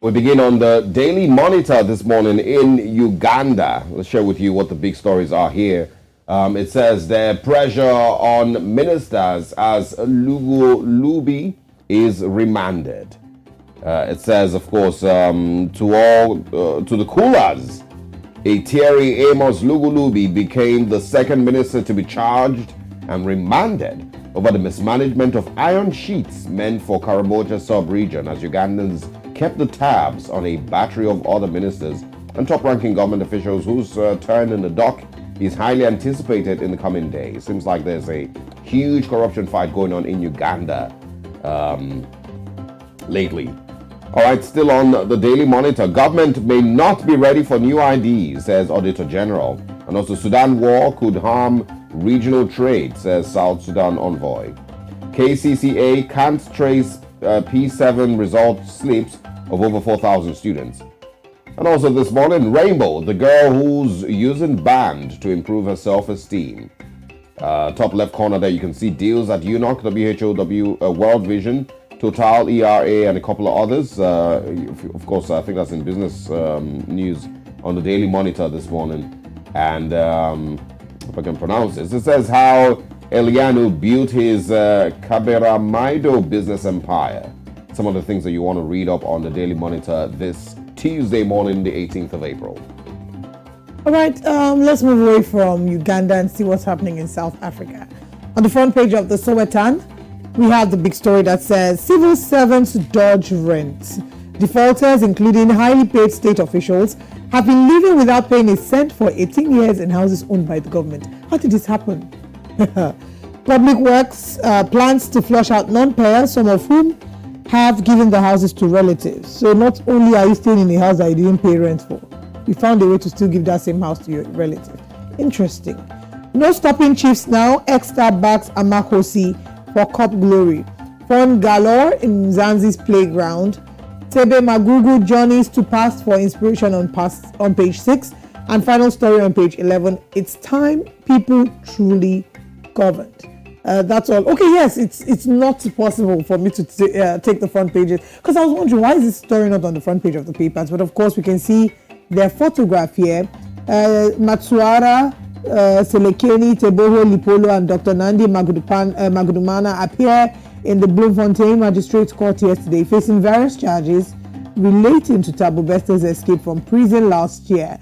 We begin on the Daily Monitor this morning in Uganda. Let's share with you what the big stories are here. It says there pressure on ministers as Lugu Lubi is remanded. It says, of course, to the coolers, a Thierry Amos Lugulubi became the second minister to be charged and remanded over the mismanagement of iron sheets meant for Karamoja sub-region as Ugandans kept the tabs on a battery of other ministers and top-ranking government officials whose turn in the dock is highly anticipated in the coming days. Seems like there's a huge corruption fight going on in Uganda lately. All right, still on the Daily Monitor. Government may not be ready for new IDs, says Auditor General. And also Sudan war could harm regional trade, says South Sudan envoy. KCCA can't trace P7 result slips of over 4,000 students. And also this morning, Rainbow, the girl who's using band to improve her self-esteem. Top left corner there, you can see deals at UNOC, WHO, World Vision, Total, ERA, and a couple of others. Of course, I think that's in business news on the Daily Monitor this morning. And if I can pronounce this, it says how Elianu built his Kaberamaido business empire. Some of the things that you want to read up on the Daily Monitor this Tuesday morning, the 18th of April. All right, let's move away from Uganda and see what's happening in South Africa. On the front page of the Sowetan, we have the big story that says civil servants dodge rent. Defaulters, including highly paid state officials, have been living without paying a cent for 18 years in houses owned by the government. How did this happen? Public Works plans to flush out non-payers, some of whom have given the houses to relatives. So not only are you staying in a house that you didn't pay rent for, you found a way to still give that same house to your relative. Interesting. No stopping chiefs now. X-Star backs Amakosi for Cup glory. Fun galore in Zanzi's playground. Tebe Magugu journeys to past for inspiration on page 6. And final story on page 11. It's time people truly governed. That's all. Okay, yes, it's not possible for me to take the front pages because I was wondering why is this story not on the front page of the papers. But of course, we can see their photograph here. Matsuara, Selekeni, Teboho, Lipolo, and Dr. Nandi Magudumana appear in the Bloemfontein Magistrates Court yesterday, facing various charges relating to Thabo Bester's escape from prison last year.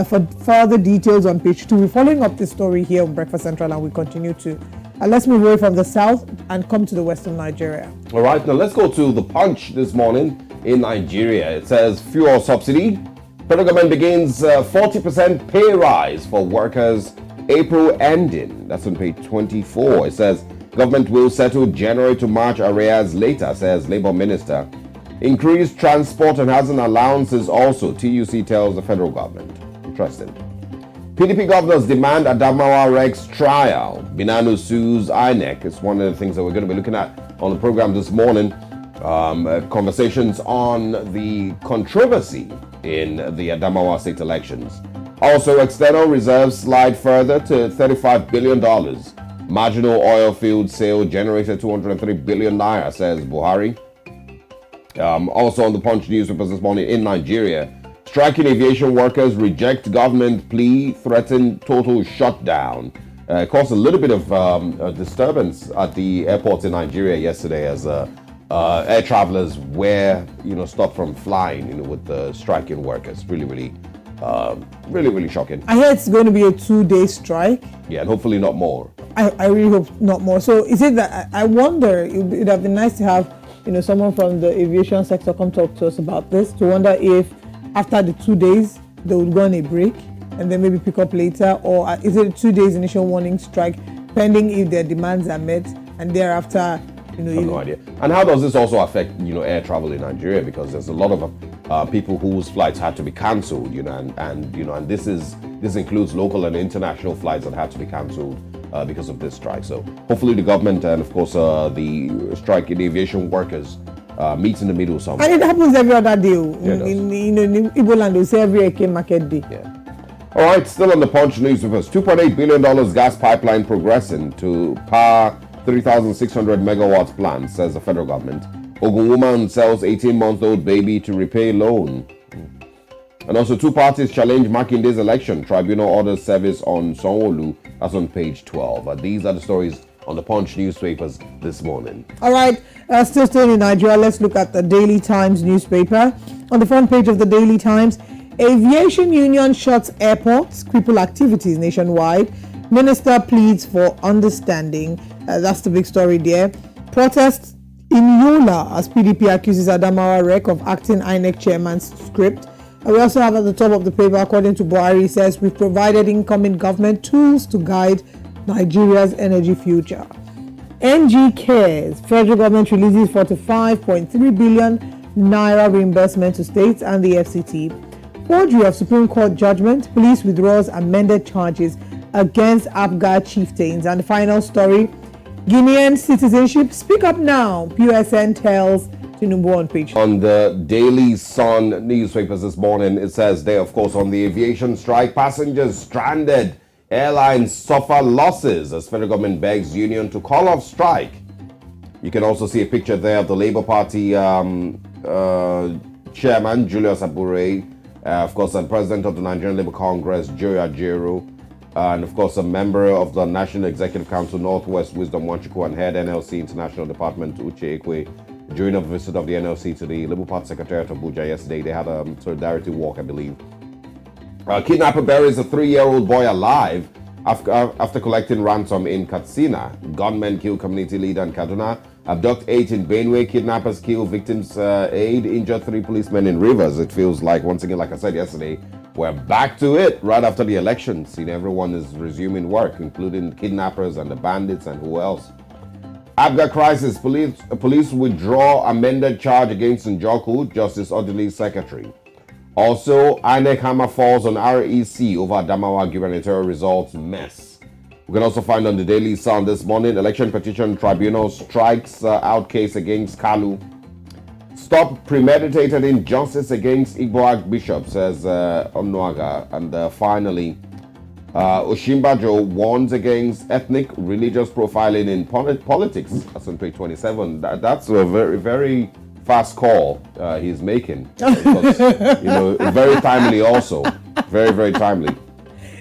For further details on page 2, we're following up this story here on Breakfast Central, and we continue to. Let's move away from the south and come to the western Nigeria. All right, now let's go to the Punch this morning in Nigeria. It says fuel subsidy. Federal government begins 40% pay rise for workers April ending. That's on page 24. It says government will settle January to March arrears later, says Labour Minister. Increased transport and housing allowances also, TUC tells the federal government. Interesting. PDP governors demand Adamawa Rex trial. Binanu sues INEC. It's one of the things that we're going to be looking at on the program this morning. Conversations on the controversy in the Adamawa state elections. Also, external reserves slide further to $35 billion. Marginal oil field sale generated 203 billion naira, says Buhari. Also on the Punch newspapers this morning in Nigeria, striking aviation workers reject government plea, threaten total shutdown. Caused a little bit of disturbance at the airports in Nigeria yesterday as air travelers were, stopped from flying, with the striking workers. Really shocking. I hear it's going to be a 2-day strike. Yeah, and hopefully not more. I really hope not more. So is it that I wonder, it would have been nice to have, someone from the aviation sector come talk to us about this, to wonder if after the 2 days they would go on a break and then maybe pick up later, or is it a 2 days initial warning strike pending if their demands are met and thereafter, I have no idea. And how does this also affect, air travel in Nigeria? Because there's a lot of people whose flights had to be cancelled, and this includes local and international flights that had to be cancelled because of this strike. So hopefully the government and of course the strike in the aviation workers meets in the middle somewhere. And it happens every other day. Yeah, in Igbo land, they say every Eke market day. Yeah. All right, still on the Punch newspapers, $2.8 billion gas pipeline progressing to power 3,600 megawatts plant, says the federal government. Ogun woman sells 18-month-old baby to repay loan. And also, two parties challenge Makinde's election. Tribunal orders service on Sanwo-Olu. That's on page 12. These are the stories on the Punch newspapers this morning. All right, still staying in Nigeria, let's look at the Daily Times newspaper. On the front page of the Daily Times, Aviation Union shuts airports, cripple activities nationwide. Minister pleads for understanding. That's the big story there. Protests in Yola as PDP accuses Adamawa Rek of acting INEC chairman's script. We also have at the top of the paper, according to Buhari, says we've provided incoming government tools to guide Nigeria's energy future. NG cares. Federal government releases 45.3 billion naira reimbursement to states and the FCT. Forgery of Supreme Court judgment. Police withdraws amended charges against Apga chieftains. And the final story, Guinean citizenship. Speak up now. PUSN tells Tinubu on page. On the Daily Sun newspapers this morning, it says there, of course, on the aviation strike, passengers stranded. Airlines suffer losses as federal government begs union to call off strike. You can also see a picture there of the Labour Party chairman, Julius Abure, of course, and president of the Nigerian Labour Congress, Joe Ajero, and of course, a member of the National Executive Council, Northwest Wisdom Wanchukwu, and head NLC International Department, Uche Ekwe. During a visit of the NLC to the Labour Party Secretariat of Abuja yesterday, they had a solidarity walk, I believe. Kidnapper buries a 3-year-old boy alive after collecting ransom in Katsina. Gunmen kill community leader in Kaduna. Abduct 8 in Benue. Kidnappers kill victims' aid. Injure 3 policemen in Rivers. It feels like, once again, like I said yesterday, we're back to it right after the elections. Everyone is resuming work, including kidnappers and the bandits and who else. Abga crisis. Police withdraw amended charge against Njoku, Justice Odili's secretary. Also, INEC hammer falls on REC over Adamawa gubernatorial results mess. We can also find on the Daily Sun this morning, election petition tribunal strikes out case against Kalu. Stop premeditated injustice against Igbo Archbishop, says Onuaga. And finally, Oshimbajo warns against ethnic religious profiling in politics. That's on page 27. That's a very, very fast call he's making. Because, very timely also. Very, very timely.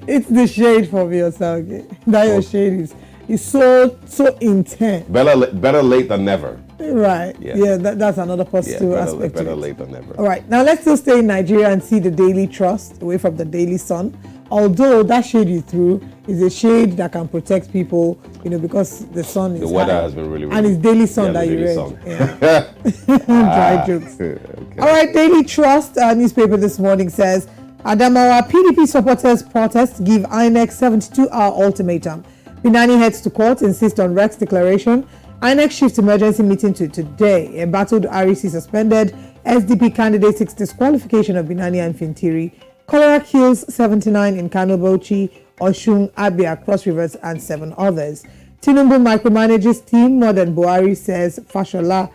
It's the shade from yourself. That your shade is so intense. Better late than never. Right. Yeah, that's another positive aspect. Better late than never. All right. Now let's still stay in Nigeria and see the Daily Trust away from the Daily Sun. Although that shade you threw is a shade that can protect people, because the sun is the weather high. has been really, and it's Daily Sun that you read. Sun. Yeah. Dry jokes. Okay. All right, Daily Trust newspaper this morning says Adamawa PDP supporters protest give INEC 72-hour ultimatum. Binani heads to court, insists on Rex declaration. INEC shifts emergency meeting to today. Embattled REC suspended. SDP candidate seeks disqualification of Binani and Fintiri. Cholera kills 79 in Kano Bauchi, Oshun, Abia, Cross Rivers, and 7 others. Tinubu micromanages team more than Buhari, says Fashola.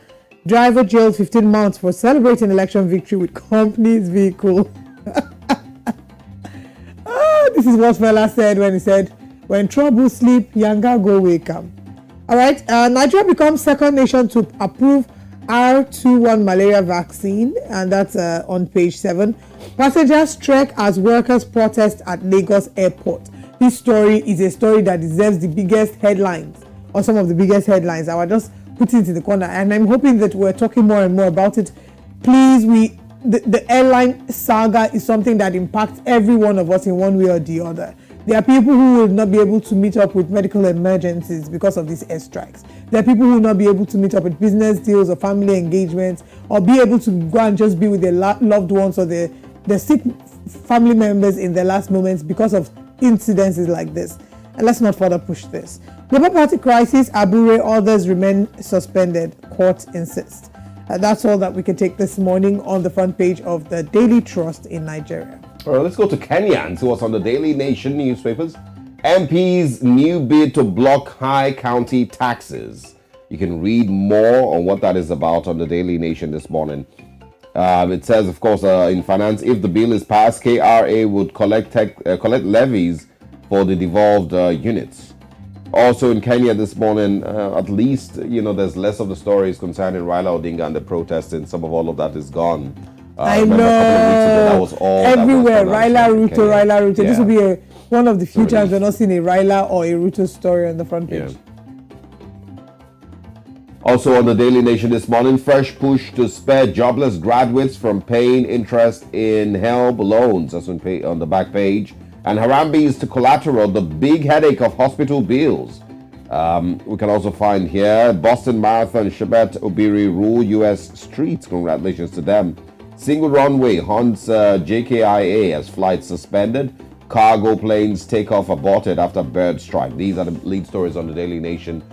Driver jailed 15 months for celebrating election victory with company's vehicle. This is what Fela said when he said, when trouble sleep, Yanga go wake up. All right, Nigeria becomes second nation to approve R21 malaria vaccine, and that's on page 7. Passengers trek as workers protest at Lagos airport. This story is a story that deserves the biggest headlines, or some of the biggest headlines. I will just put it in the corner, and I'm hoping that we're talking more and more about it. Please, the airline saga is something that impacts every one of us in one way or the other. There are people who will not be able to meet up with medical emergencies because of these airstrikes. There are people who will not be able to meet up with business deals or family engagements, or be able to go and just be with their loved ones or their sick family members in their last moments because of incidences like this. And let's not further push this. Labour Party crisis, Abure, others remain suspended, court insists. That's all that we can take this morning on the front page of the Daily Trust in Nigeria. All right, let's go to Kenya and see what's on the Daily Nation newspapers. MP's new bid to block high county taxes. You can read more on what that is about on the Daily Nation this morning. It says, of course, in finance, if the bill is passed, KRA would collect levies for the devolved units. Also in Kenya this morning, at least, there's less of the stories concerning Raila Odinga and the protesting. Some of all of that is gone. I remember know. a couple of weeks ago, that was all everywhere. that was Raila in Ruto, Kenya. Raila Ruto. This Yeah. will be one of the few times we're not seeing a Raila or a Ruto story on the front page. Yeah. Also on the Daily Nation this morning, fresh push to spare jobless graduates from paying interest in HELB loans. That's on the back page. And Harambee to collateral, the big headache of hospital bills. We can also find here Boston Marathon, Shabbat Obiri rule U.S. streets. Congratulations to them. Single runway haunts JKIA as flights suspended. Cargo planes takeoff aborted after bird strike. These are the lead stories on the Daily Nation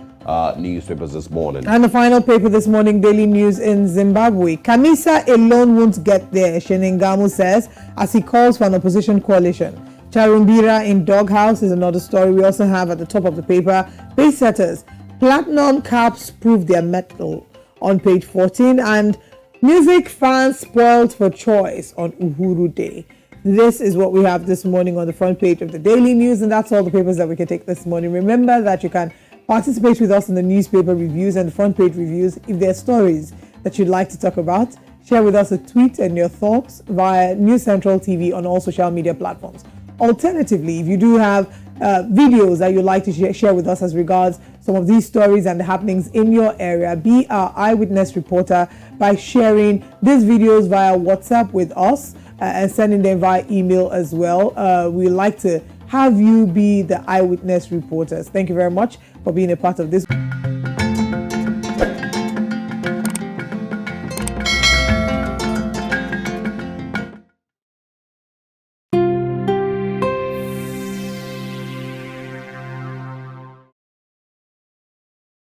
newspapers this morning. And the final paper this morning, Daily News in Zimbabwe. Kamisa alone won't get there, Shenengamu says, as he calls for an opposition coalition. Charumbira in doghouse is another story. We also have at the top of the paper, pace setters. Platinum caps prove their mettle on page 14. And music fans spoiled for choice on Uhuru Day. This is what we have this morning on the front page of the Daily News, and that's all the papers that we can take this morning. Remember that you can participate with us in the newspaper reviews and the front page reviews. If there are stories that you'd like to talk about, share with us a tweet and your thoughts via News Central TV on all social media platforms. Alternatively, if you do have videos that you'd like to share with us as regards some of these stories and the happenings in your area, be our eyewitness reporter by sharing these videos via WhatsApp with us and sending them via email as well. We like to have you be the eyewitness reporters. Thank you very much for being a part of this.